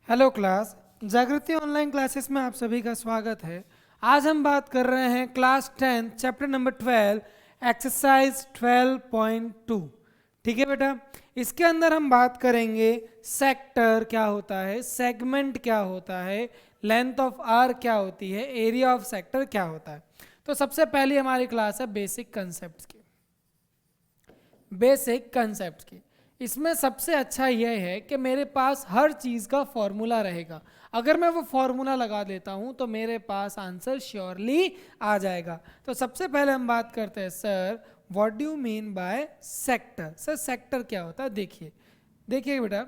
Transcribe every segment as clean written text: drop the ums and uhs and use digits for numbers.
Hello class. जागृति online classes में आप सभी का स्वागत है। आज हम बात कर रहे हैं क्लास 10 चैप्टर नंबर 12 एक्सरसाइज 12.2। ठीक है बेटा, इसके अंदर हम बात करेंगे सेक्टर क्या होता है, सेगमेंट क्या होता है, लेंथ ऑफ आर क्या होती है, एरिया ऑफ सेक्टर क्या होता है। तो सबसे पहली हमारी क्लास है बेसिक कंसेप्ट की। बेसिक कंसेप्ट की इसमें सबसे अच्छा यह है कि मेरे पास हर चीज़ का फॉर्मूला रहेगा। अगर मैं वो फॉर्मूला लगा देता हूं तो मेरे पास आंसर श्योरली आ जाएगा। तो सबसे पहले हम बात करते हैं, sir what do you mean by sector. Sir sector क्या होता है, देखिए देखिए बेटा,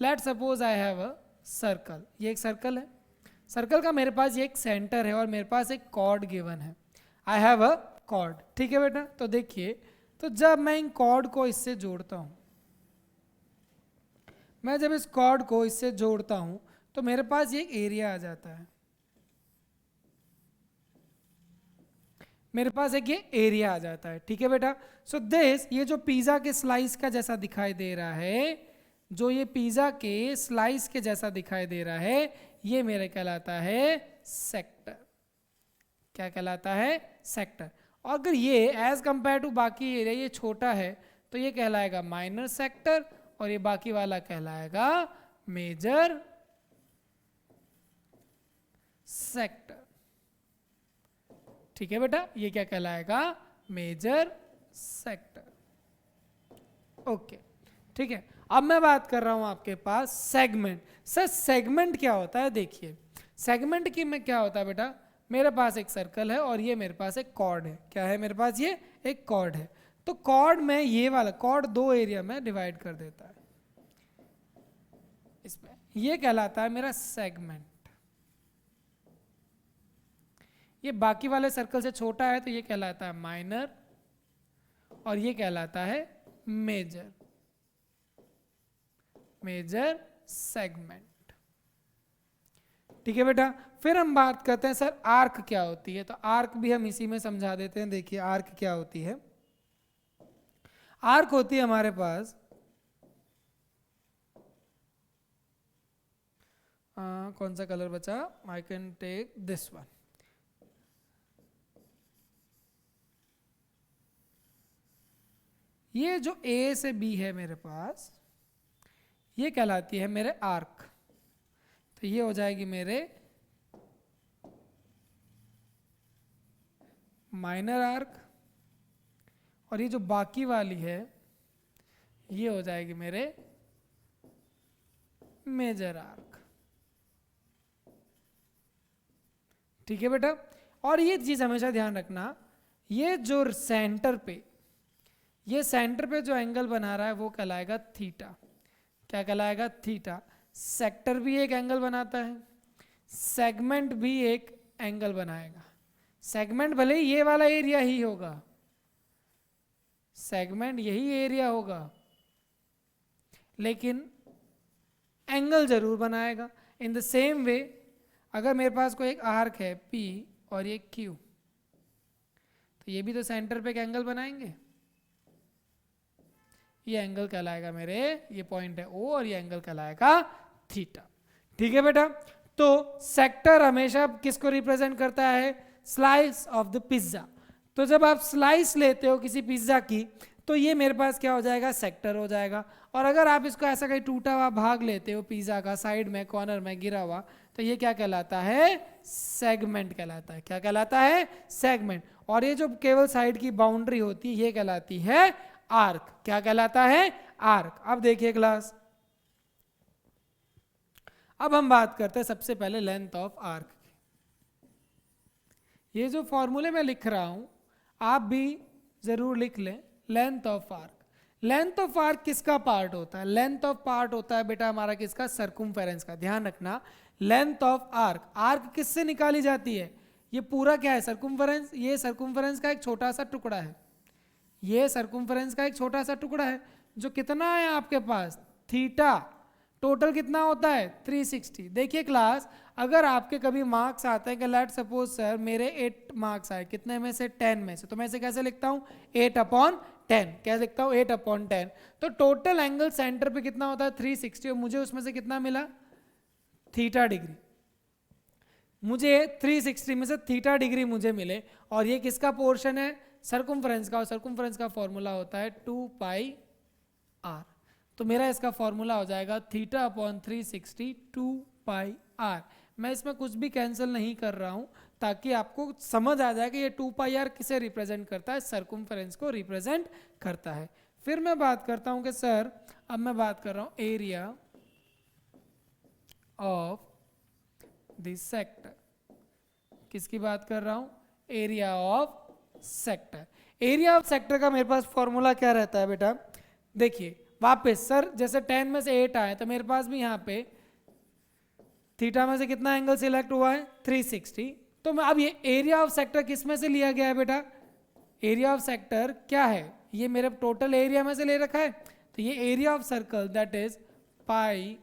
let suppose I have a circle. ये एक सर्कल है, सर्कल का मेरे पास ये एक सेंटर है और मेरे पास एक कॉर्ड गिवन है। आई हैव अ कॉर्ड, ठीक है बेटा। तो देखिए, तो जब मैं इन कॉर्ड को इससे जोड़ता हूं, मैं जब इस कॉर्ड को इससे जोड़ता हूं तो मेरे पास ये एक एरिया आ जाता है। मेरे पास एक ये एरिया आ जाता है, ठीक है बेटा। सो दिस, ये जो पिज्जा के स्लाइस का जैसा दिखाई दे रहा है, जो ये पिज्जा के स्लाइस के जैसा दिखाई दे रहा है, ये मेरे कहलाता है सेक्टर। क्या कहलाता है? सेक्टर। और अगर ये एज कंपेयर टू बाकी एरिया ये छोटा है तो ये कहलाएगा माइनर सेक्टर, और ये बाकी वाला कहलाएगा मेजर सेक्टर। ठीक है बेटा, ये क्या कहलाएगा? Major sector. ओके, ठीक है। अब मैं बात कर रहा हूं आपके पास सेगमेंट। सर सेगमेंट क्या होता है? देखिए सेगमेंट की में क्या होता है बेटा, मेरे पास एक सर्कल है और ये मेरे पास एक कॉर्ड है। क्या है मेरे पास? ये एक कॉर्ड है। तो कॉर्ड में ये वाला कॉर्ड दो एरिया में डिवाइड कर देता है इसमें, ये कहलाता है मेरा सेगमेंट। ये बाकी वाले सर्कल से छोटा है तो ये कहलाता है माइनर, और ये कहलाता है मेजर, मेजर सेगमेंट। ठीक है बेटा। फिर हम बात करते हैं सर आर्क क्या होती है। तो आर्क भी हम इसी में समझा देते हैं। देखिए आर्क क्या होती है। आर्क होती है हमारे पास, कौन सा कलर बचा? I can take this one. ये जो ए से बी है मेरे पास, ये कहलाती है मेरे आर्क। तो ये हो जाएगी मेरे माइनर आर्क, और ये जो बाकी वाली है ये हो जाएगी मेरे मेजर आर्क। ठीक है बेटा। और ये चीज हमेशा ध्यान रखना, ये जो सेंटर पे, ये सेंटर पे जो एंगल बना रहा है वो कहलाएगा थीटा। क्या कहलाएगा? थीटा। सेक्टर भी एक एंगल बनाता है, सेगमेंट भी एक एंगल बनाएगा। सेगमेंट भले ही ये वाला एरिया ही होगा, सेगमेंट यही एरिया होगा, लेकिन एंगल जरूर बनाएगा। इन द सेम वे, अगर मेरे पास कोई एक आर्क है P और ये Q, तो ये भी तो सेंटर पे एक एंगल बनाएंगे। ये एंगल कहलाएगा मेरे, ये पॉइंट है O, और ये एंगल कहलाएगा थीटा। ठीक है बेटा। तो सेक्टर हमेशा किसको रिप्रेजेंट करता है? Slice of the pizza. तो जब आप स्लाइस लेते हो किसी पिज्जा की तो ये मेरे पास क्या हो जाएगा? सेक्टर हो जाएगा। और अगर आप इसको ऐसा कहीं टूटा हुआ भाग लेते हो पिज्जा का, साइड में कॉर्नर में गिरा हुआ, तो ये क्या कहलाता है? सेगमेंट कहलाता है। क्या कहलाता है? सेगमेंट। और ये जो केवल साइड की बाउंड्री होती है ये कहलाती है आर्क। क्या कहलाता है? आर्क। अब देखिए क्लास, अब हम बात करते हैं सबसे पहले लेंथ ऑफ आर्क। ये जो फॉर्मूले में लिख रहा हूं आप भी जरूर लिख लें। Length of arc, length of arc किसका पार्ट होता है? लेंथ ऑफ पार्ट होता है बेटा हमारा किसका? सर्कुम्फेरेंस का। ध्यान रखना, लेंथ ऑफ आर्क, आर्क किससे निकाली जाती है? ये पूरा क्या है? सर्कुम्फेरेंस। ये सर्कुम्फेरेंस का एक छोटा सा टुकड़ा है, ये सर्कुम्फेरेंस का एक छोटा सा टुकड़ा है जो कितना है आपके पास? थीटा। टोटल कितना होता है? 360। देखिए क्लास, अगर आपके कभी मार्क्स आते हैं कि लेट सपोज सर मेरे 8 मार्क्स आए, कितने में से? 10 में से, तो मैं इसे कैसे लिखता हूँ? 8/10। क्या लिखता हूँ? 8/10। तो टोटल एंगल सेंटर पे कितना होता है? 360, और मुझे उसमें से कितना मिला? थीटा डिग्री, मुझे 360 में से थीटा डिग्री मुझे मिले, और ये किसका पोर्शन है, सर्कुम्फरेंस का, और सर्कुम्फरेंस का फॉर्मूला होता है 2 पाई आर। तो मेरा इसका फॉर्मूला हो जाएगा थीटा अपॉन 360 2 पाई आर। मैं इसमें कुछ भी कैंसिल नहीं कर रहा हूँ ताकि आपको समझ आ जाए कि ये 2 पाई आर किसे रिप्रेजेंट करता है, सर्कुम्फरेंस को रिप्रेजेंट करता है। फिर मैं बात करता हूँ कि सर, अब मैं बात कर रहा हूँ एरिया ऑफ दिस सेक्टर। किसकी बात कर रहा हूँ, area of sector. Area of sector का मेरे पास फॉर्मूला क्या रहता है बेटा, देखिए वापस सर, जैसे 10 में से 8 आए तो मेरे पास भी यहाँ पे थीटा में से कितना एंगल सिलेक्ट हुआ है, 360। तो मैं अब ये एरिया ऑफ सेक्टर किस में से लिया गया है बेटा, एरिया ऑफ सेक्टर क्या है, ये मेरे टोटल एरिया में से ले रखा है। तो ये area of circle that is pi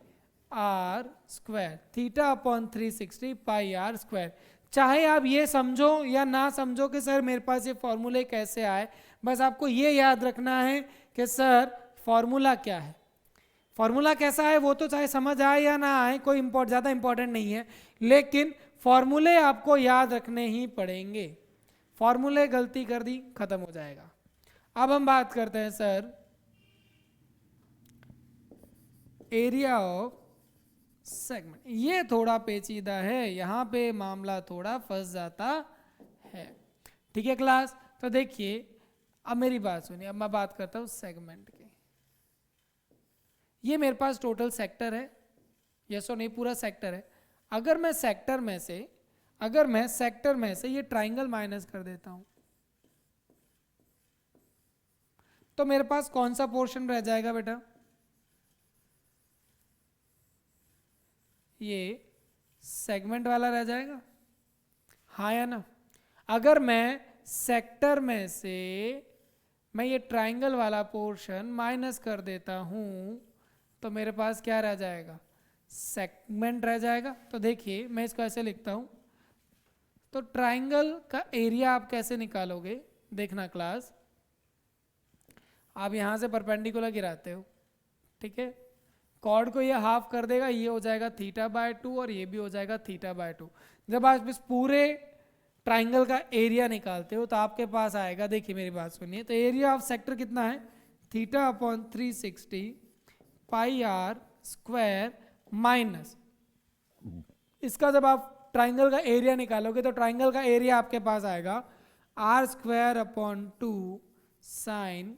r square, theta upon 360 pi r square. चाहे आप ये समझो या ना समझो कि सर मेरे पास ये फॉर्मूले कैसे आए, बस आपको ये याद रखना है कि सर फॉर्मूला क्या है। फॉर्मूला कैसा है वो तो चाहे समझ आए या ना आए, कोई ज़्यादा इंपॉर्टेंट नहीं है, लेकिन फॉर्मूले आपको याद रखने ही पड़ेंगे। फॉर्मूले गलती कर दी खत्म हो जाएगा। अब हम बात करते हैं सर एरिया ऑफ सेगमेंट। ये थोड़ा पेचीदा है, यहाँ पे मामला थोड़ा फंस जाता है। ठीक है क्लास, तो देखिए अब मेरी बात सुनिए, अब मैं बात करता हूँ सेगमेंट की। ये मेरे पास टोटल सेक्टर है, यस और नहीं, पूरा सेक्टर है। अगर मैं सेक्टर में से ये ट्राइंगल माइनस कर देता हूं तो मेरे पास कौन सा पोर्शन रह जाएगा बेटा, ये सेगमेंट वाला रह जाएगा, हाँ या ना। अगर मैं सेक्टर में से मैं ये ट्राइंगल वाला पोर्शन माइनस कर देता हूं तो मेरे पास क्या रह जाएगा, सेगमेंट रह जाएगा। तो देखिए मैं इसको ऐसे लिखता हूं, तो ट्राइंगल का एरिया आप कैसे निकालोगे, देखना क्लास, आप यहां से परपेंडिकुलर गिराते हो, ठीक है, कॉर्ड को ये हाफ कर देगा, ये हो जाएगा थीटा बाय 2 और ये भी हो जाएगा थीटा बाय 2। जब आप इस पूरे ट्राइंगल का एरिया निकालते हो तो आपके पास आएगा, देखिए मेरी बात सुनिए, तो एरिया ऑफ सेक्टर कितना है, theta upon 360 pi r square minus, इसका जब आप ट्राइंगल का एरिया निकालोगे तो ट्राइंगल का एरिया आपके पास आएगा r square upon 2 sine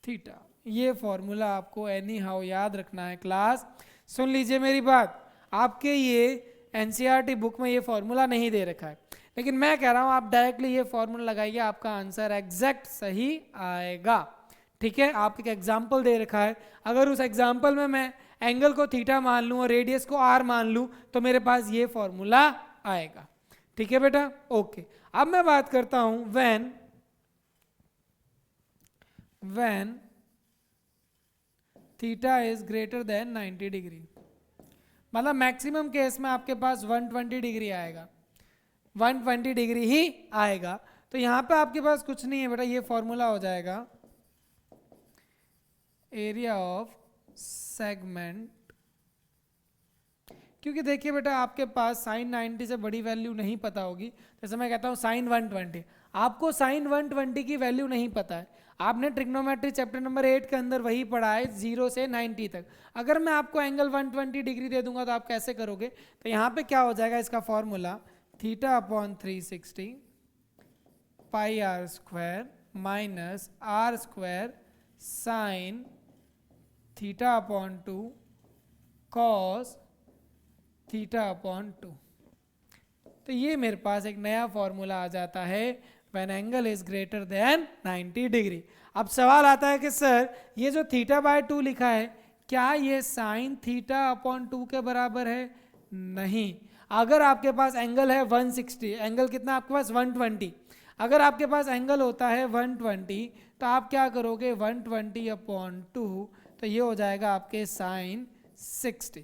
theta. ये फॉर्मूला आपको एनी हाउ याद रखना है क्लास। सुन लीजिए मेरी बात, आपके ये एनसीईआरटी बुक में ये फॉर्मूला नहीं दे रखा है, लेकिन मैं कह रहा हूं आप डायरेक्टली ये फॉर्मूला लगाइए, आपका आंसर एग्जैक्ट सही आएगा। ठीक है, आपको एक एग्जाम्पल दे रखा है, अगर उस एग्जाम्पल में मैं एंगल को थीटा मान लूं और रेडियस को आर मान लूं तो मेरे पास ये फॉर्मूला आएगा। ठीक है बेटा, ओके। अब मैं बात करता हूं when theta is greater than 90 degree, मतलब मैक्सिमम केस में आपके पास 120 डिग्री आएगा, 120 डिग्री ही आएगा। तो यहां पे आपके पास कुछ नहीं है बेटा, ये फॉर्मूला हो जाएगा एरिया ऑफ सेगमेंट, क्योंकि देखिए बेटा आपके पास साइन 90 से बड़ी वैल्यू नहीं पता होगी। जैसे मैं कहता हूँ साइन 120, आपको साइन 120 की वैल्यू नहीं पता है, आपने ट्रिग्नोमेट्री चैप्टर नंबर 8 के अंदर वही पढ़ा है 0 से 90 तक। अगर मैं आपको एंगल 120 डिग्री दे दूंगा तो आप कैसे करोगे, तो यहाँ पे क्या हो जाएगा, इसका formula theta upon 360 pi r square minus r square sine theta upon 2 cos theta upon 2। तो ये मेरे पास एक नया फॉर्मूला आ जाता है when angle is greater than 90 degree. अब सवाल आता है कि सर ये जो थीटा बाय 2 लिखा है क्या ये साइन थीटा अपॉन 2 के बराबर है, नहीं। अगर आपके पास एंगल है 160, एंगल कितना आपके पास 120, अगर आपके पास एंगल होता है 120 तो आप क्या करोगे 120 अपॉन 2, तो ये हो जाएगा आपके साइन 60।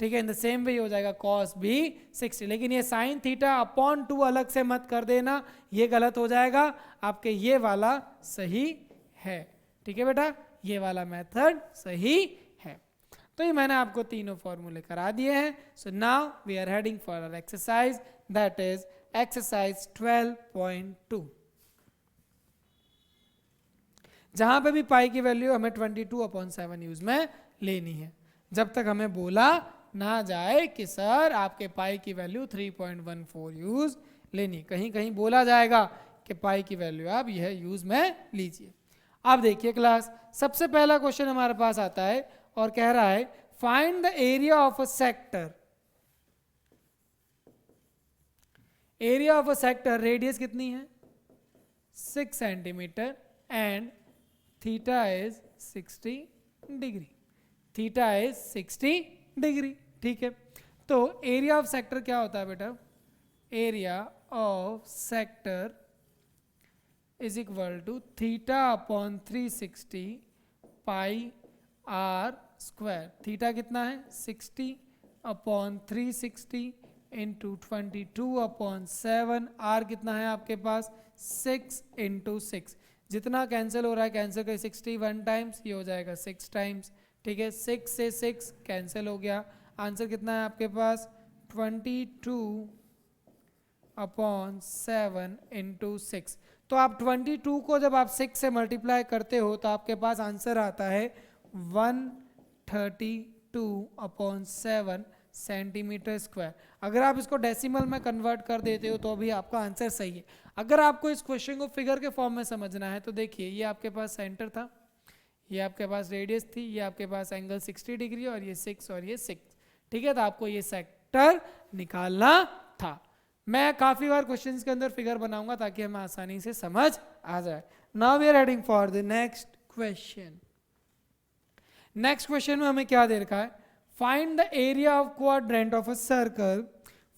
ठीक है, इन द सेम वे हो जाएगा कॉस भी 60, लेकिन ये साइन थीटा अपॉन 2 अलग से मत कर देना, ये गलत हो जाएगा, आपके ये वाला सही है। ठीक है बेटा, ये वाला मेथड सही है। तो ये मैंने आपको तीनों फॉर्मूले करा दिए हैं. So now we are heading for our exercise, that is exercise 12.2. जहां पे भी पाई की वैल्यू हमें 22/7 यूज में लेनी है, जब तक हमें बोला ना जाए कि सर आपके पाई की वैल्यू 3.14 यूज लेनी. कहीं कहीं बोला जाएगा कि पाई की वैल्यू आप यह यूज में लीजिए. अब देखिए क्लास, सबसे पहला क्वेश्चन हमारे पास आता है और कह रहा है find the area of a sector. Area of a sector, radius कितनी है 6 centimetre and theta is 60 degree. Theta is 60 degree. ठीक है, तो एरिया ऑफ सेक्टर क्या होता है बेटा? Area of sector is equal to theta upon 360 pi r square. Theta कितना है 60 अपॉन 360 इंटू 22/7. आर कितना है आपके पास 6 इंटू 6. जितना कैंसिल हो रहा है कैंसिल कर 60 1 टाइम्स, ये हो जाएगा 6 टाइम्स. ठीक है, 6 से 6 कैंसिल हो गया. आंसर कितना है आपके पास 22/7 इंटू 6. तो आप 22 को जब आप 6 से मल्टीप्लाई करते हो तो आपके पास आंसर आता है 132/7 सेंटीमीटर स्क्वायर. अगर आप इसको डेसिमल में कन्वर्ट कर देते हो तो भी आपका आंसर सही है. अगर आपको इस क्वेश्चन को फिगर के फॉर्म में समझना है तो देखिए, ये आपके पास सेंटर था, ये आपके पास रेडियस थी, ये आपके पास एंगल 60 डिग्री और ये 6 और ये 6. ठीक है, तो आपको ये सेक्टर निकालना था. मैं काफी बार क्वेश्चंस के अंदर फिगर बनाऊंगा ताकि हमें आसानी से समझ आ जाए. Now we are heading for the next question. Next question में हमें क्या दे रखा है? Find the area of quadrant of a circle.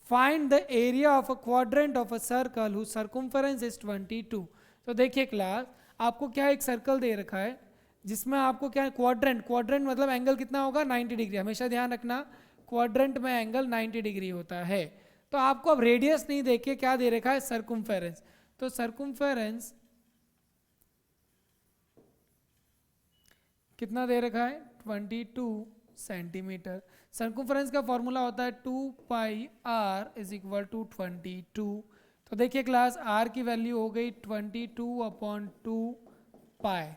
Find the area of a quadrant of a circle whose circumference is 22. तो देखिए क्लास, आपको क्या एक सर्कल दे रखा है जिसमें आपको क्या है क्वाड्रेंट. क्वाड्रेंट मतलब एंगल कितना होगा 90 डिग्री. हमेशा ध्यान रखना क्वाड्रेंट में एंगल 90 डिग्री होता है. तो आपको अब रेडियस नहीं देखिए, क्या दे रखा है सर्कमफेरेंस. तो सर्कमफेरेंस कितना दे रखा है 22 सेंटीमीटर. सर्कमफेरेंस का फॉर्मूला होता है 2 पाई आर इज इक्वल टू 22. तो देखिए क्लास, आर की वैल्यू हो गई 22/2 पाई.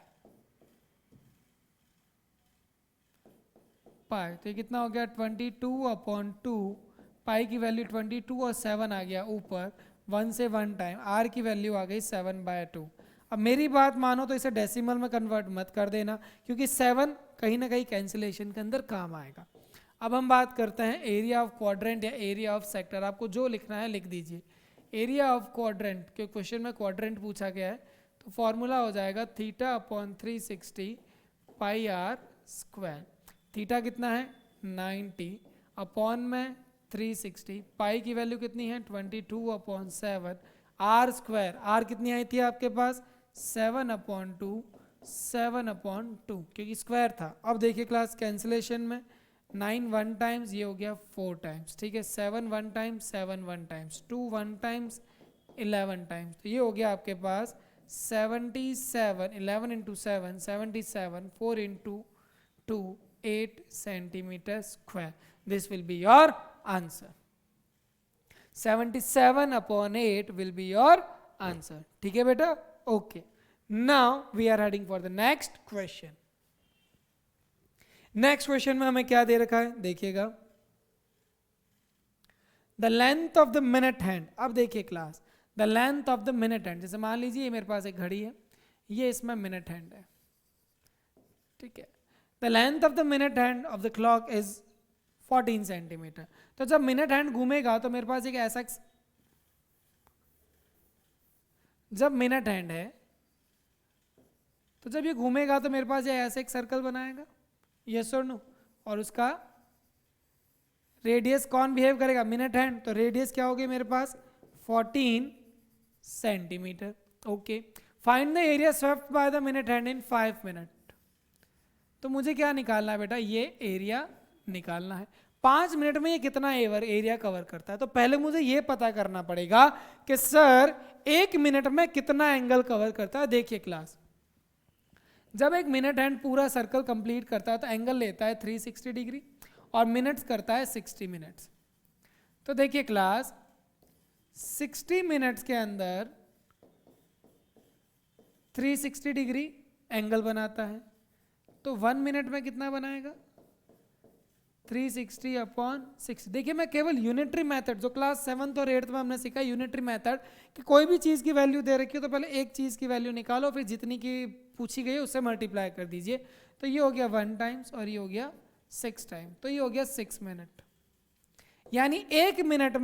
तो ये कितना हो गया 22/2 पाई की वैल्यू 22 और 7 आ गया ऊपर 1 से 1 टाइम. आर की वैल्यू आ गई 7/2. अब मेरी बात मानो तो इसे डेसिमल में कन्वर्ट मत कर देना क्योंकि 7 कहीं ना कहीं कैंसिलेशन के अंदर काम आएगा. अब हम बात करते हैं एरिया ऑफ क्वाड्रेंट या एरिया ऑफ सेक्टर. आपको जो लिखना है लिख दीजिए. एरिया ऑफ क्वाड्रेंट, क्योंकि क्वेश्चन में क्वाड्रेंट पूछा गया है, तो फॉर्मूला हो जाएगा theta upon 360 pi r square. Theta कितना है 90 अपॉन में 360. पाई की वैल्यू कितनी है 22/7. आर स्क्वायर, आर कितनी आई थी आपके पास 7/2 क्योंकि स्क्वायर था. अब देखिए क्लास, कैंसिलेशन में 9 1 टाइम्स, ये हो गया 4 टाइम्स. ठीक है, 7 1 टाइम्स, 7 1 टाइम्स, 2 1 टाइम्स, 11 टाइम्स. तो ये हो गया आपके पास 77. 11 into 7 77, 4 into 2 8 centimetre square. This will be your answer. 77/8 will be your answer. ठीक है बेटा, okay. Now we are heading for the next question. Next question में हमें क्या दे रखा है देखिएगा, the length of the minute hand. अब देखिए class, the length of the minute hand, जैसे मान लीजिए ये मेरे पास एक घड़ी है, ये इसमें मिनट हैंड है. ठीक है, the length of the minute hand of the clock is 14 centimetre. तो जब मिनट हैंड घूमेगा तो मेरे पास एक ऐसा, जब मिनट हैंड है तो जब ये घूमेगा तो मेरे पास ये ऐसे एक सर्कल बनाएगा, यस और नो. और उसका रेडियस कौन बिहेव करेगा मिनट हैंड. तो रेडियस क्या होगी मेरे पास 14 centimetre. Okay, find the area swept by the minute hand in 5 minute. तो मुझे क्या निकालना है बेटा, ये एरिया निकालना है. 5 मिनट में ये कितना एरिया कवर करता है. तो पहले मुझे ये पता करना पड़ेगा कि सर 1 मिनट में कितना एंगल कवर करता है. देखिए क्लास, जब एक मिनट हैंड पूरा सर्कल कंप्लीट करता है तो एंगल लेता है 360 डिग्री और मिनट्स करता है 60 मिनट्स। तो देखिए क्लास 60 मिनट्स के अंदर 360 डिग्री एंगल बनाता है, तो 1 मिनट में कितना बनाएगा 360 अपॉन 60। देखिए मैं केवल यूनिटरी मेथड जो क्लास 7th और 8th में हमने सीखा यूनिटरी मेथड कि कोई भी चीज़ की वैल्यू दे रखी हो तो पहले एक चीज़ की वैल्यू निकालो फिर जितनी की पूछी गई है उससे मल्टीप्लाई कर दीजिए। तो ये हो गया 1 टाइम्स और ये हो गया 6 टाइम, तो ये हो गया 6 मिनट। यानी एक मिनट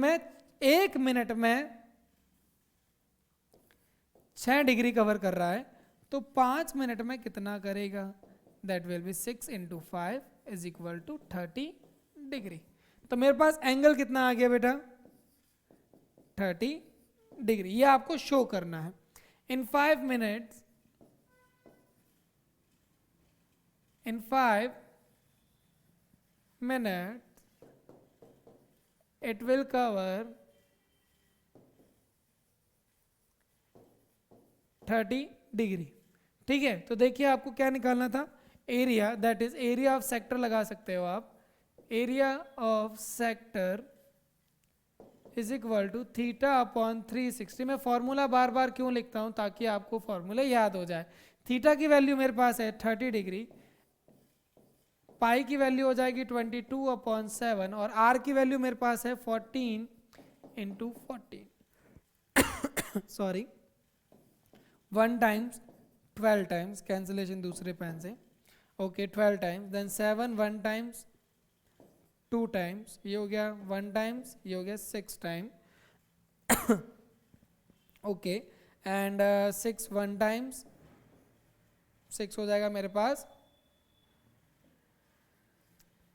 में 6 डिग्री कवर कर रहा है, तो 5 मिनट में कितना करेगा, that will be 6 into 5 is equal to 30 degree. तो मेरे पास एंगल कितना आ गया बेटा 30 डिग्री। ये आपको शो करना है। In 5 minutes it will cover 30 degree. ठीक है, तो देखिए आपको क्या निकालना था, area, that is area of sector लगा सकते हो आप। Area of sector is equal to theta upon 360। मैं फॉर्मूला बार बार क्यों लिखता हूं, ताकि आपको फॉर्मूला याद हो जाए। थीटा की वैल्यू मेरे पास है 30 डिग्री, पाई की वैल्यू हो जाएगी 22 अपॉन 7 और आर की वैल्यू मेरे पास है 14 into 14 sorry 1 times 12 times, cancellation दूसरे पेन से, okay 12 times, then 7 1 times 2 times, ये हो गया 1 टाइम्स, ये हो गया 6 टाइम, ओके, एंड 6 1 टाइम्स 6 हो जाएगा मेरे पास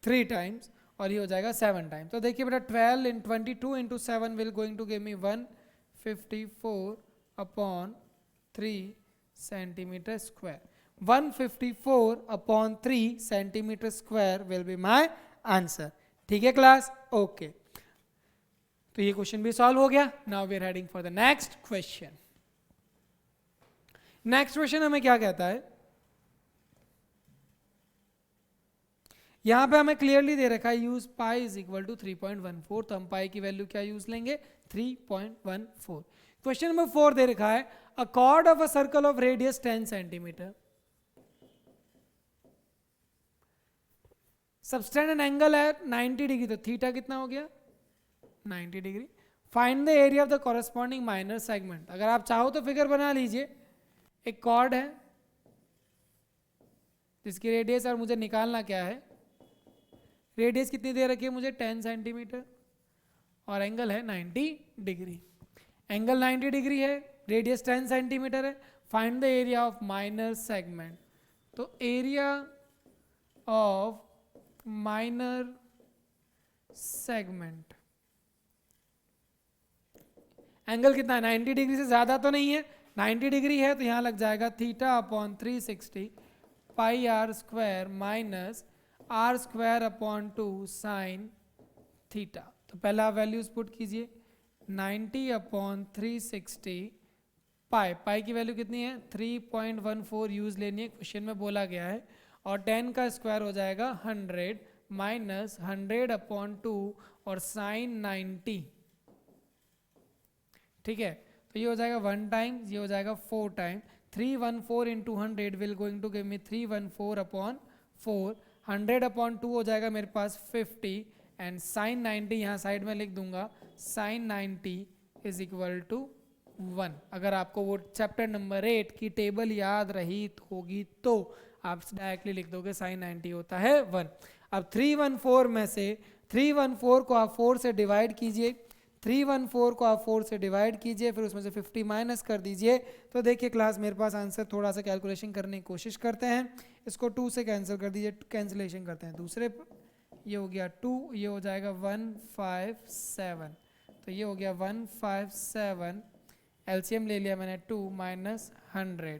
3 टाइम्स और ये हो जाएगा 7 टाइम्स। तो देखिए बेटा 12 in 22 into 7 will going to give me 154 upon 3 centimetre square. 154 upon 3 centimetre square will be my answer. ठीक है क्लास, ओके, तो ये क्वेश्चन भी सॉल्व हो गया। Now we are heading for the next question. Next question हमें क्या कहता है, यहां पे हमें क्लियरली दे रखा है use pi is equal to 3.14, तो हम पाई की वैल्यू क्या यूज लेंगे 3.14। क्वेश्चन नंबर 4 दे रखा है अ cord of a circle of radius 10 centimetre subtend an angle है 90 डिग्री, तो थीटा कितना हो गया 90 degree. Find the area of the corresponding minor segment. अगर आप चाहो तो फिगर बना लीजिए, एक कॉर्ड है जिसकी रेडियस और मुझे निकालना क्या है, रेडियस कितनी दे रखी है मुझे 10 सेंटीमीटर और एंगल है 90 डिग्री। एंगल 90 डिग्री है, रेडियस 10 सेंटीमीटर है, find the area of minor segment. तो area of minor segment, angle कितना है 90 डिग्री से ज्यादा तो नहीं है, 90 डिग्री है, तो यहां लग जाएगा theta upon 360 pi r square minus r square upon 2 sine theta. तो पहला आप वैल्यूज पुट कीजिए, 90 अपॉन 360 पाई की वैल्यू कितनी है 3.14 यूज लेनी है, क्वेश्चन में बोला गया है, और 10 का स्क्वायर हो जाएगा 100 माइनस 100 अपॉन 2 और साइन 90। ठीक है, तो ये हो जाएगा 1 टाइम, ये हो जाएगा 4 time, 314 into 100 will going to give me 314 upon 4, 100 upon 2 हो जाएगा मेरे पास 50 एंड साइन 90 यहाँ साइड में लिख दूंगा, साइन 90 इज इक्वल टू 1। अगर आपको वो चैप्टर नंबर 8 की टेबल याद रही होगी तो आप डायरेक्टली लिख दोगे साइन 90 होता है 1। अब 314 में से 314 को आप 4 से डिवाइड कीजिए, 314 को आप 4 से डिवाइड कीजिए, फिर उसमें से 50 माइनस कर दीजिए। तो देखिए क्लास मेरे पास आंसर, थोड़ा सा कैलकुलेशन करने की कोशिश करते हैं, इसको 2 से कैंसिल कर दीजिए, कैंसिलेशन करते हैं दूसरे, ये हो गया 2, ये हो जाएगा 157, तो ये हो गया 157, एलसीएम ले लिया मैंने 2 माइनस 100।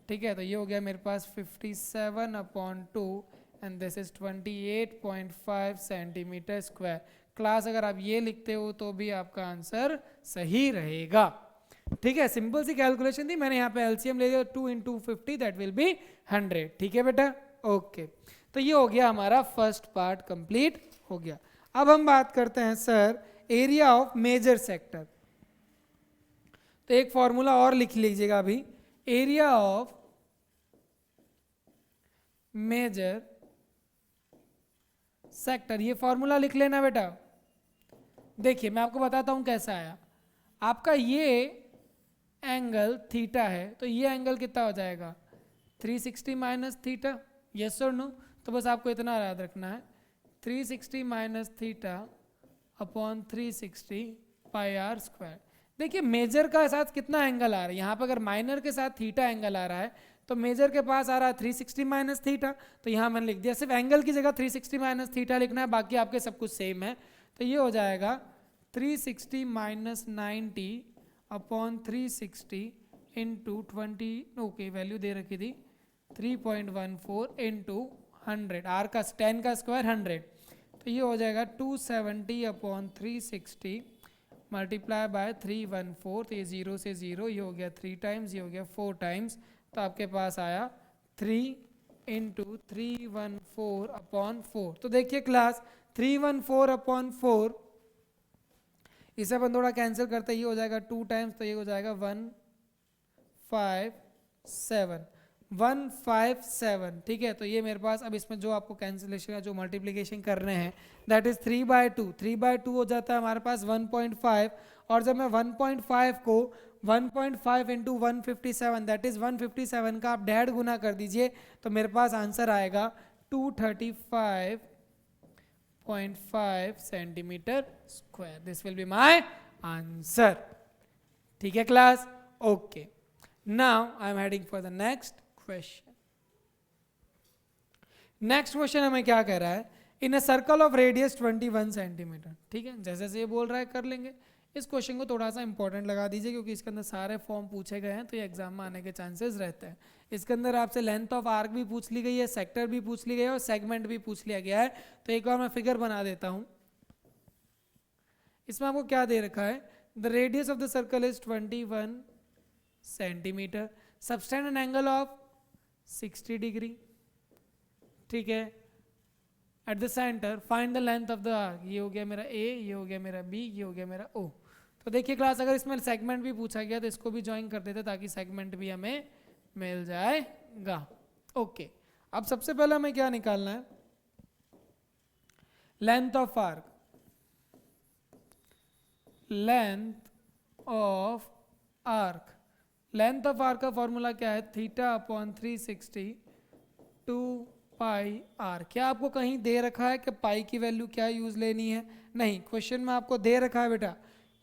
ठीक है, तो ये हो गया मेरे पास 57 upon 2 and this is 28.5 centimetre square. Class अगर आप ये लिखते हो तो भी आपका आंसर सही रहेगा। ठीक है, सिंपल सी कैलकुलेशन थी, मैंने यहाँ पे एलसीएम ले लिया, 2 इंटू 50 दैट विल बी 100। ठीक है बेटा, ओके। तो ये हो गया हमारा फर्स्ट पार्ट कंप्लीट हो गया। अब हम बात करते हैं sir area of major sector. तो एक फॉर्मूला और लिख लीजिएगा अभी, एरिया ऑफ मेजर सेक्टर, ये फॉर्मूला लिख लेना बेटा। देखिए मैं आपको बताता हूं कैसा आया। आपका ये एंगल थीटा है, तो ये एंगल कितना हो जाएगा 360 माइनस थीटा, यस और नो। तो बस आपको इतना याद रखना है, 360 minus theta upon 360 pi r square. देखिए मेजर का साथ कितना एंगल आ रहा है, यहाँ पर अगर माइनर के साथ थीटा एंगल आ रहा है तो मेजर के पास आ रहा है 360 माइनस थीटा, तो यहाँ मैंने लिख दिया, सिर्फ एंगल की जगह 360 माइनस थीटा लिखना है, बाकी आपके सब कुछ सेम है। तो ये हो जाएगा 360 minus 90 upon 360 into 20, okay value दे रखी थी 3.14 इंटू 100, आर का 10 का स्क्वायर 100, तो ये हो जाएगा 270 अपॉन 360 मल्टीप्लाई बाय 314, तो ये 0 से 0, ये हो गया 3 टाइम्स, ये हो गया 4 टाइम्स, तो आपके पास आया 3 इंटू 314 अपॉन 4। तो देखिए क्लास 314 अपॉन 4, इसे अपन थोड़ा कैंसिल करते, ये हो जाएगा 2 टाइम्स, तो ये हो जाएगा 157। ठीक है, तो ये मेरे पास अब इसमें जो आपको कैंसिलेशन या जो मल्टीप्लिकेशन करने हैं दैट इज 3/2 हो जाता है हमारे पास 1.5, और जब मैं 1.5 को 1.5 इंटू 157 दैट इज 157 का आप 1.5 गुना कर दीजिए, तो मेरे पास आंसर आएगा 235.5 centimetre square. This will be my answer. ठीक है class, okay. Now I am heading for the next question. Next question हमें क्या कह रहा है, in a circle of radius 21 centimetre. ठीक है, जैसे जैसे ये बोल रहा है कर लेंगे। इस क्वेश्चन को थोड़ा सा इंपॉर्टेंट लगा दीजिए, क्योंकि इसके अंदर सारे फॉर्म पूछे गए हैं, तो ये एग्जाम में आने के चांसेस रहते हैं। इसके अंदर आपसे लेंथ ऑफ आर्क भी पूछ ली गई है, सेक्टर भी पूछ ली गई है, और सेगमेंट भी पूछ लिया गया है। तो एक बार मैं फिगर बना देता हूं। इसमें आपको क्या दे रखा है, the radius of the circle is 21 centimetre, subtend an angle of 60 degree. ठीक है, eight the centre find the length of the arc. ये हो गया मेरा ए, ये हो गया मेरा बी, ये हो गया मेरा ओ। तो देखिए क्लास, अगर इसमें सेगमेंट भी पूछा गया तो इसको भी ज्वाइन कर देते ताकि सेगमेंट भी हमें मिल जाएगा। ओके, अब सबसे पहले हमें क्या निकालना है, length of arc. Length of arc, length of arc का फॉर्मूला क्या है, थीटा अपॉन 360 2 पाई आर। क्या आपको कहीं दे रखा है कि पाई की वैल्यू क्या यूज लेनी है? नहीं, क्वेश्चन में आपको दे रखा है बेटा,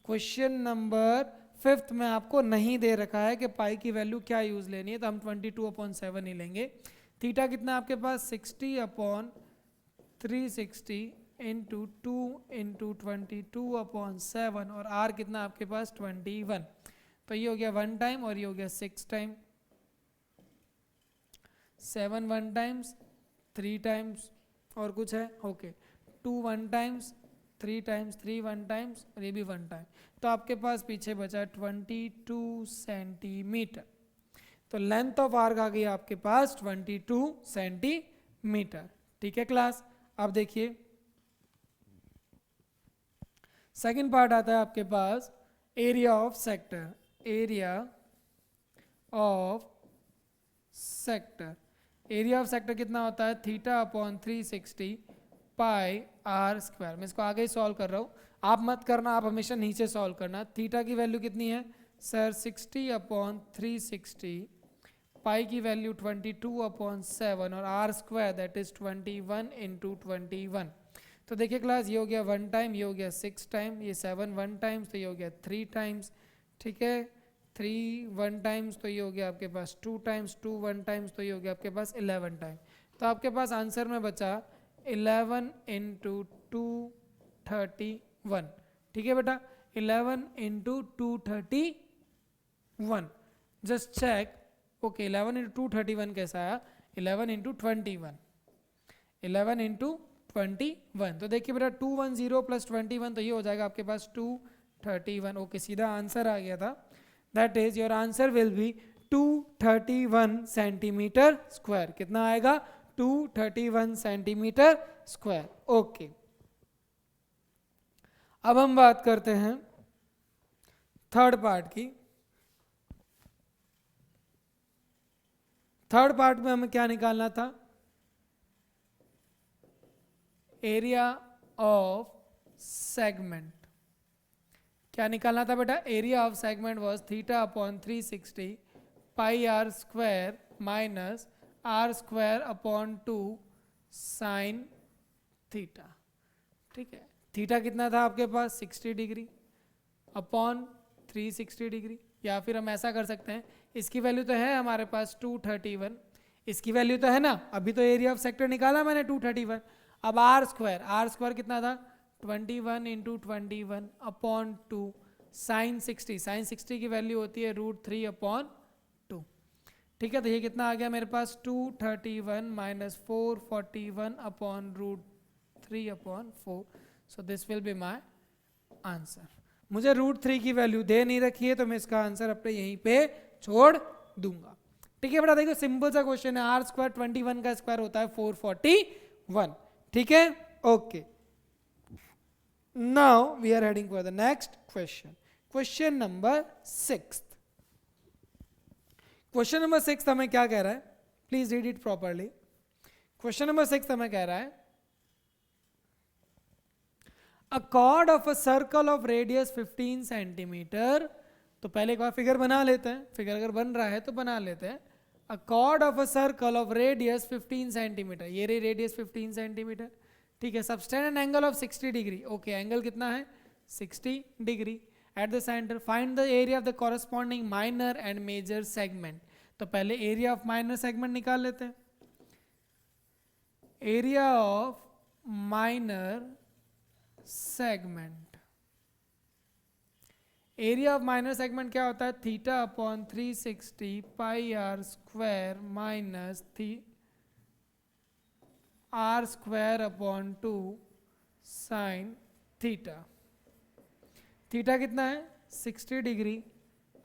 क्वेश्चन नंबर 5 में आपको नहीं दे रखा है कि पाई की वैल्यू क्या यूज लेनी है, तो हम 22/7 ही लेंगे। थीटा कितना आपके पास 60 अपॉन 360 इंटू 2 इंटू 22/7, और आर कितना आपके पास 21। तो ये हो गया 1 टाइम और ये हो गया 6 टाइम, 7 1 टाइम्स, 3 टाइम्स, और कुछ है, ओके 2 1 टाइम्स, 3 टाइम्स, 3 1 टाइम्स, और ये भी 1 टाइम। तो आपके पास पीछे बचा 22 सेंटीमीटर। तो लेंथ ऑफ आर्क आ गई आपके पास 22 सेंटीमीटर। ठीक है क्लास, अब देखिए सेकंड पार्ट आता है आपके पास area of sector. Area of sector, area of sector कितना होता है, theta upon 360 pi r square. मैं इसको आगे ही सॉल्व कर रहा हूँ, आप मत करना, आप हमेशा नीचे सॉल्व करना। थीटा की वैल्यू कितनी है सर, 60 अपॉन 360, पाई की वैल्यू 22/7, और r square that is 21 into 21। तो देखिए क्लास, ये हो गया 1 टाइम, ये हो गया 6 टाइम, ये 7 1 टाइम्स, तो ये हो गया 3 टाइम्स। ठीक है, 3 1 टाइम्स, तो ये हो गया आपके पास 2 टाइम्स, 2 1 टाइम्स, तो ये हो गया आपके पास 11 टाइम। तो आपके पास आंसर में बचा 11 इंटू 231। ठीक है बेटा, 11 into 231, just check. Okay, 11 into 231 कैसा आया, 11 इंटू 21, 11 इंटू 21। तो देखिए बेटा 210 प्लस 21, तो ये हो जाएगा आपके पास 231। ओके, सीधा आंसर आ गया था। That is your answer will be 231 centimetre square. कितना आएगा? 231 सेंटीमीटर स्क्वायर. ओके, अब हम बात करते हैं थर्ड पार्ट की. थर्ड पार्ट में हमें क्या निकालना था? Area of segment. क्या निकालना था बेटा? Area of segment was theta upon 360 pi r square minus r square upon 2 sine theta. ठीक है, थीटा कितना था आपके पास? 60 डिग्री अपॉन 360 डिग्री. या फिर हम ऐसा कर सकते हैं, इसकी वैल्यू तो है हमारे पास 231, इसकी वैल्यू तो है ना, अभी तो एरिया ऑफ सेक्टर निकाला मैंने 231. अब आर स्क्वायर कितना था? 21 इंटू 21 अपॉन 2 साइन 60. साइन 60 की वैल्यू होती है √3 अपॉन 2. ठीक है, तो ये कितना आ गया मेरे पास? 231 minus 441 upon √3 upon 4. So this will be my answer. मुझे √3 की वैल्यू दे नहीं रखी है, तो मैं इसका आंसर अपने यहीं पे छोड़ दूंगा. ठीक है बेटा, देखो सिंपल सा क्वेश्चन है. आर स्क्वायर 21 का स्क्वायर होता है 441. ठीक है, okay. Now we are heading for the next question. Question number 6. Question number 6 हमें क्या कह रहा है? Please read it properly. Question number 6 हमें कह रहा है a chord of a circle of radius 15 centimetre. तो पहले एक बार फिगर बना लेते हैं. फिगर अगर बन रहा है तो बना लेते हैं. a chord of a circle of radius 15 centimetre. ये रही रेडियस 15 सेंटीमीटर. ठीक है, subtend an angle of 60 degree. Okay, angle कितना है? 60 degree. At the centre find the area of the corresponding minor and major segment. तो पहले area of minor segment निकाल लेते हैं. Area of minor segment. Area of minor segment क्या होता है? Theta upon 360 pi r square minus r square upon 2 sine theta. Theta कितना है? 60 डिग्री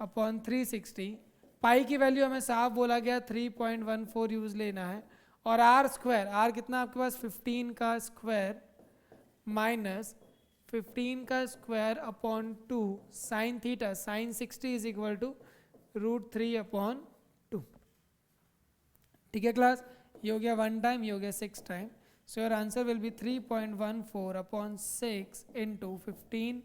अपॉन 360. पाई की वैल्यू हमें साफ बोला गया 3.14 यूज लेना है. और आर स्क्वायर, आर कितना आपके पास? 15 का स्क्वायर माइनस 15 का square upon 2 sine theta. Sine 60 is equal to √3 upon 2. ठीक है क्लास, ये हो गया 1 टाइम, ये हो गया 6 time. So your answer will be 3.14 upon 6 into 15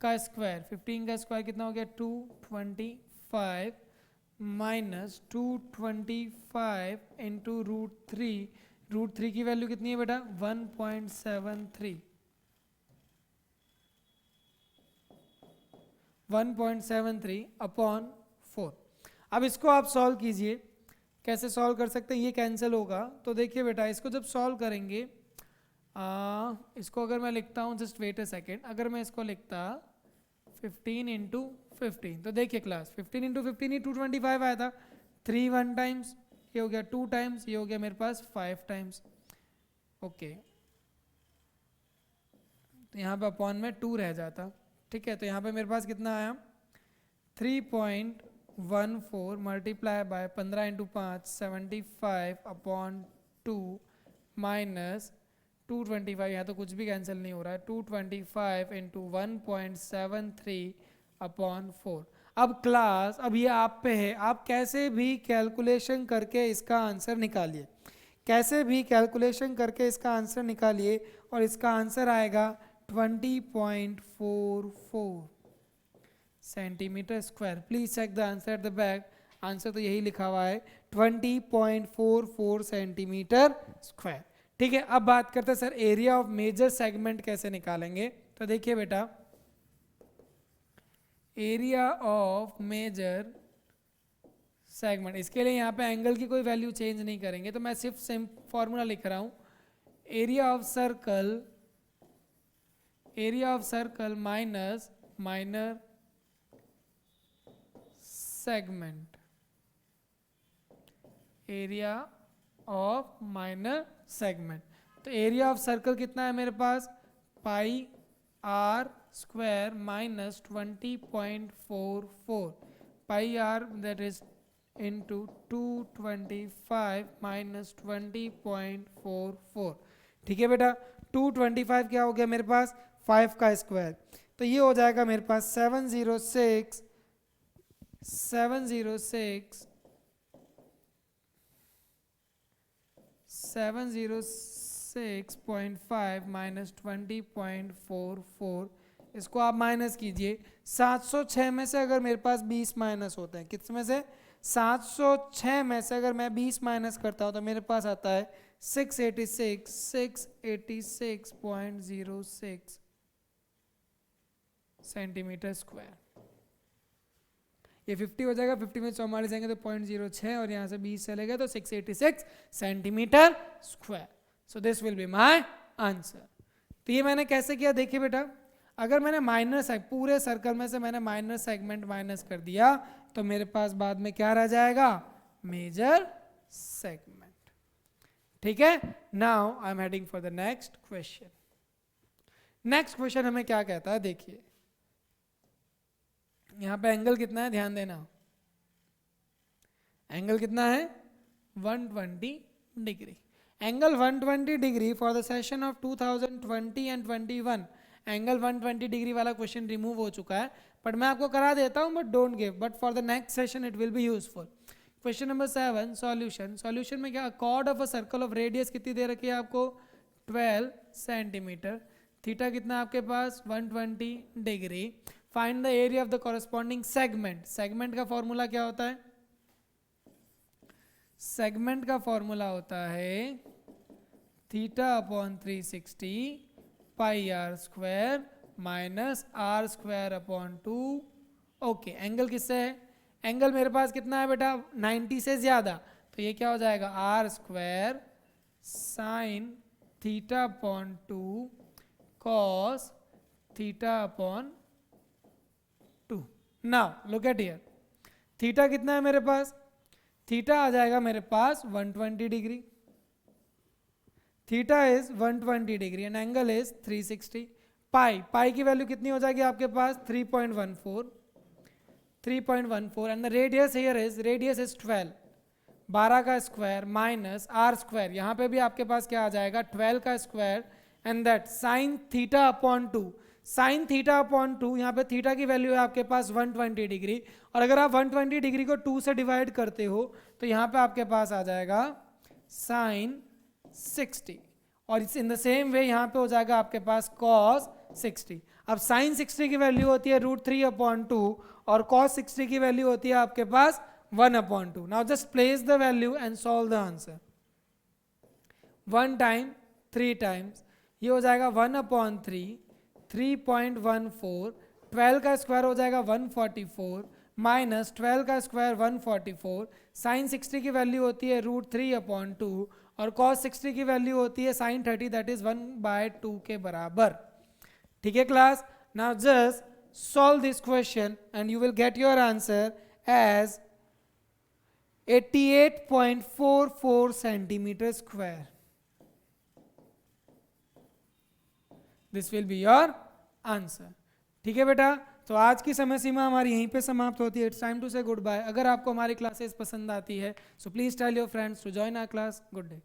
का स्क्वायर. 15 का स्क्वायर कितना हो गया? 225 माइनस 225 इंटू √3. √3 की वैल्यू कितनी है बेटा? 1.73. 1.73 अपॉन 4. अब इसको आप सॉल्व कीजिए. कैसे सॉल्व कर सकते हैं? ये कैंसिल होगा. तो देखिए बेटा, इसको जब सॉल्व करेंगे, इसको अगर मैं लिखता हूँ, जस्ट वेट अ सेकेंड, अगर मैं इसको लिखता 15 इंटू 15, तो देखिए क्लास 15 इंटू 15 ही 225 आया था. 3 1 टाइम्स, ये हो गया 2 टाइम्स, ये हो गया मेरे पास 5 टाइम्स. ओके, तो यहाँ पे अपॉन में 2 रह जाता. ठीक है, तो यहाँ पे मेरे पास कितना आया? 3.14 multiply by 15 into 5 75 upon 2 minus 225. यहाँ तो कुछ भी कैंसिल नहीं हो रहा है. 225 इंटू 1.73 अपॉन 4. अब क्लास, अब ये आप पे है, आप कैसे भी कैलकुलेशन करके इसका आंसर निकालिए. कैसे भी कैलकुलेशन करके इसका आंसर निकालिए और इसका आंसर आएगा 20.44 centimetre square. Please check the answer at the back. Answer तो यही लिखा हुआ है 20.44 सेंटीमीटर स्क्वायर. ठीक है, अब बात करते हैं sir area of major segment कैसे निकालेंगे. तो देखिए बेटा, एरिया ऑफ मेजर सेगमेंट, इसके लिए यहाँ पे एंगल की कोई वैल्यू चेंज नहीं करेंगे, तो मैं सिर्फ सेम फॉर्मूला लिख रहा हूँ. Area of circle minus minor segment. Area of minor segment. तो एरिया ऑफ सर्कल कितना है मेरे पास? Pi r square minus 20.44 pi r that is into 225 minus 20.44. ठीक है बेटा, 225 क्या हो गया मेरे पास 5 का स्क्वायर, तो ये हो जाएगा मेरे पास 706.5 माइनस 20.44, इसको आप माइनस कीजिए। 706 में से अगर मेरे पास 20 माइनस होते हैं, किस में से 706 में से अगर मैं 20 माइनस करता हूँ तो मेरे पास आता है 686.06 सेंटीमीटर स्क्वायर। ये 50 हो जाएगा, 50 में 44 आएंगे तो 0.06 और यहाँ से 20 चले गए तो 686 centimetre square. So this will be my answer. तो ये मैंने कैसे किया देखिए बेटा, अगर मैंने माइनस पूरे सर्कल में से मैंने माइनर सेगमेंट माइनस कर दिया तो मेरे पास बाद में क्या रह जाएगा, मेजर सेगमेंट। ठीक है, now I am heading for the next question. Next question हमें क्या कहता है, देखिए यहां पे एंगल कितना है, ध्यान देना, एंगल कितना है 120 degree. Angle 120 degree for the session of 2020 and 21, angle 120 degree वाला क्वेश्चन रिमूव हो चुका है, बट मैं आपको करा देता हूं, but don't give, but for the next session it will be useful. Question number 7 solution. Solution में क्या, chord of a circle of radius कितनी दे रखी है आपको 12 सेंटीमीटर, थीटा कितना आपके पास 120 degree. Find the area of the corresponding segment. Segment का फॉर्मूला क्या होता है, सेगमेंट का फॉर्मूला होता है theta upon 360 pi r square minus r square upon 2। Okay, angle किससे है, एंगल मेरे पास कितना है बेटा 90 से ज्यादा, तो ये क्या हो जाएगा r square sine theta upon 2 cos theta upon 2। Now look at here, theta कितना है मेरे पास, थीटा आ जाएगा मेरे पास 120 degree, theta is 120 degree and angle is 360। Pi, pi की वैल्यू कितनी हो जाएगी आपके पास 3.14 and the radius here is, radius is 12, 12 का स्क्वायर माइनस आर स्क्वायर, यहाँ पे भी आपके पास क्या आ जाएगा 12 का square and that sine theta upon 2। Sine theta upon 2, यहाँ पे थीटा की वैल्यू है आपके पास 120 डिग्री, और अगर आप 120 डिग्री को 2 से डिवाइड करते हो तो यहाँ पे आपके पास आ जाएगा साइन 60, और इन द सेम वे यहाँ पे हो जाएगा आपके पास cos 60। अब साइन 60 की वैल्यू होती है √3/2 और cos 60 की वैल्यू होती है आपके पास 1/2। Now just place the value and solve the answer. 1 time 3 times, ये हो जाएगा 1/3, 3.14, 12 का स्क्वायर हो जाएगा 144 माइनस 12 का स्क्वायर 144, साइन 60 की वैल्यू होती है √3/2 और cos 60 की वैल्यू होती है sin 30 दैट इज 1/2 के बराबर। ठीक है class, now just solve this question and you will get your answer as 88.44 centimetre square. This will be your answer. ठीक है बेटा, तो आज की समय सीमा हमारी यहीं पे समाप्त होती है। It's time to say goodbye. अगर आपको हमारी क्लासेस पसंद आती है so please tell your friends to join our class. Good day.